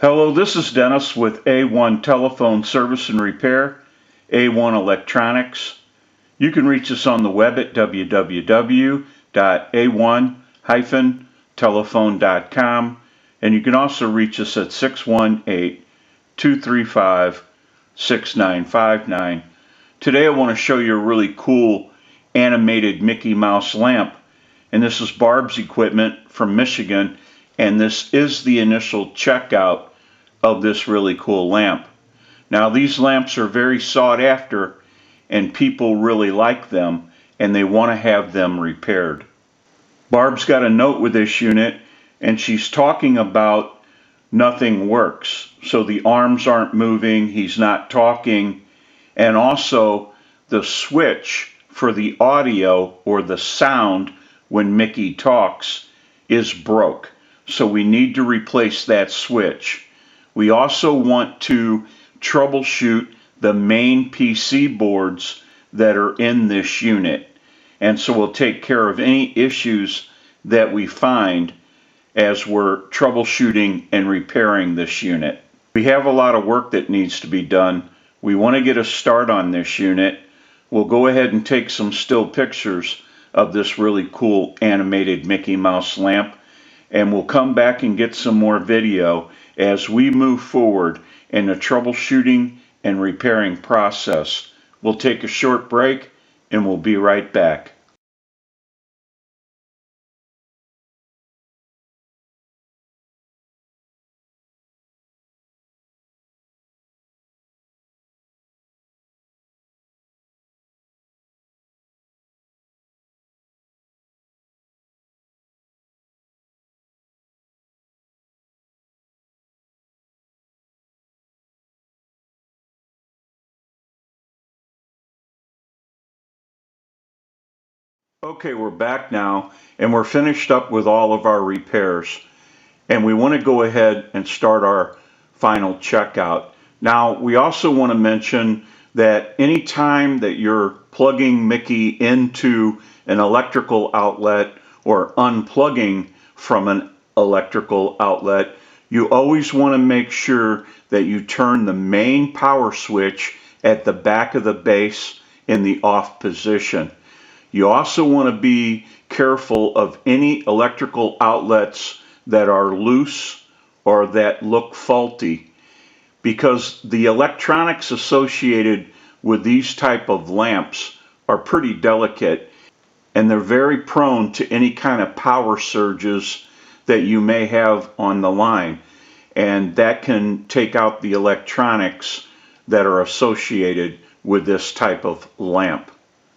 Hello, this is Dennis with A1 Telephone Service and Repair, A1 Electronics. You can reach us on the web at www.a1-telephone.com, and you can also reach us at 618-235-6959. Today I want to show you a really cool animated Mickey Mouse lamp, and this is Barb's equipment from Michigan, and this is the initial checkout of this really cool lamp. Now these lamps are very sought after and people really like them and they want to have them repaired. Barb's got a note with this unit and she's talking about nothing works. So the arms aren't moving, he's not talking, and also the switch for the audio or the sound when Mickey talks is broke. So we need to replace that switch. We also want to troubleshoot the main PC boards that are in this unit. And so we'll take care of any issues that we find as we're troubleshooting and repairing this unit. We have a lot of work that needs to be done. We want to get a start on this unit. We'll go ahead and take some still pictures of this really cool animated Mickey Mouse lamp, and we'll come back and get some more video as we move forward in the troubleshooting and repairing process. We'll take a short break and we'll be right back. Okay, we're back now and we're finished up with all of our repairs. And we want to go ahead and start our final checkout. Now, we also want to mention that anytime that you're plugging Mickey into an electrical outlet or unplugging from an electrical outlet, you always want to make sure that you turn the main power switch at the back of the base in the off position. You also want to be careful of any electrical outlets that are loose or that look faulty, because the electronics associated with these type of lamps are pretty delicate and they're very prone to any kind of power surges that you may have on the line, and that can take out the electronics that are associated with this type of lamp.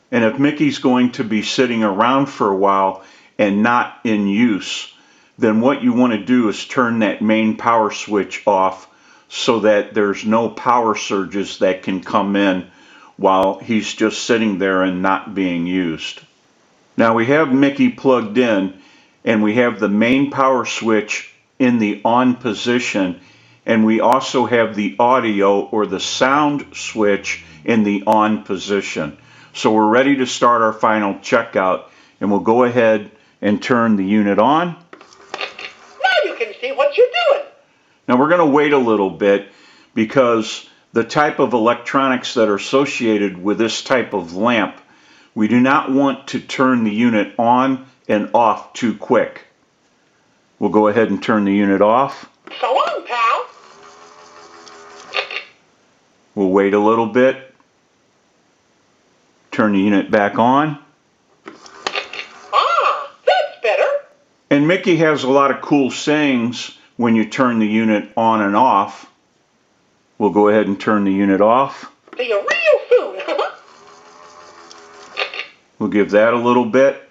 And if Mickey's going to be sitting around for a while and not in use, then what you want to do is turn that main power switch off so that there's no power surges that can come in while he's just sitting there and not being used. Now we have Mickey plugged in and we have the main power switch in the on position, and we also have the audio or the sound switch in the on position. So we're ready to start our final checkout, and we'll go ahead and turn the unit on. Now you can see what you're doing. Now we're going to wait a little bit because the type of electronics that are associated with this type of lamp, we do not want to turn the unit on and off too quick. We'll go ahead and turn the unit off. So long, pal. We'll wait a little bit. Turn the unit back on. Ah, that's better. And Mickey has a lot of cool sayings when you turn the unit on and off. We'll go ahead and turn the unit off. See you real soon. We'll give that a little bit.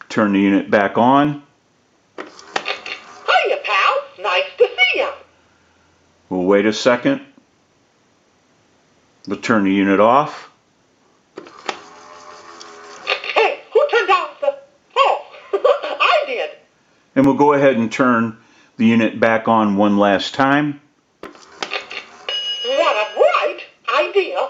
Turn the unit back on. Hiya, pal. Nice to see ya. We'll wait a second. We'll turn the unit off. Hey, who turned off the... Oh, I did. And we'll go ahead and turn the unit back on one last time. What a bright idea.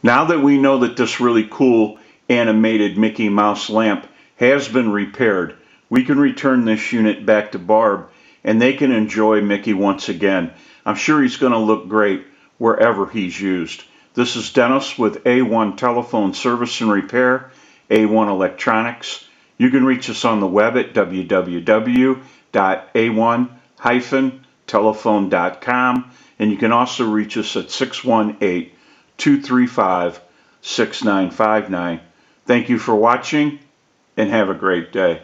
Now that we know that this really cool animated Mickey Mouse lamp has been repaired, we can return this unit back to Barb and they can enjoy Mickey once again. I'm sure he's going to look great wherever he's used. This is Dennis with A1 Telephone Service and Repair, A1 Electronics. You can reach us on the web at www.a1-telephone.com, and you can also reach us at 618-235-6959. Thank you for watching and have a great day.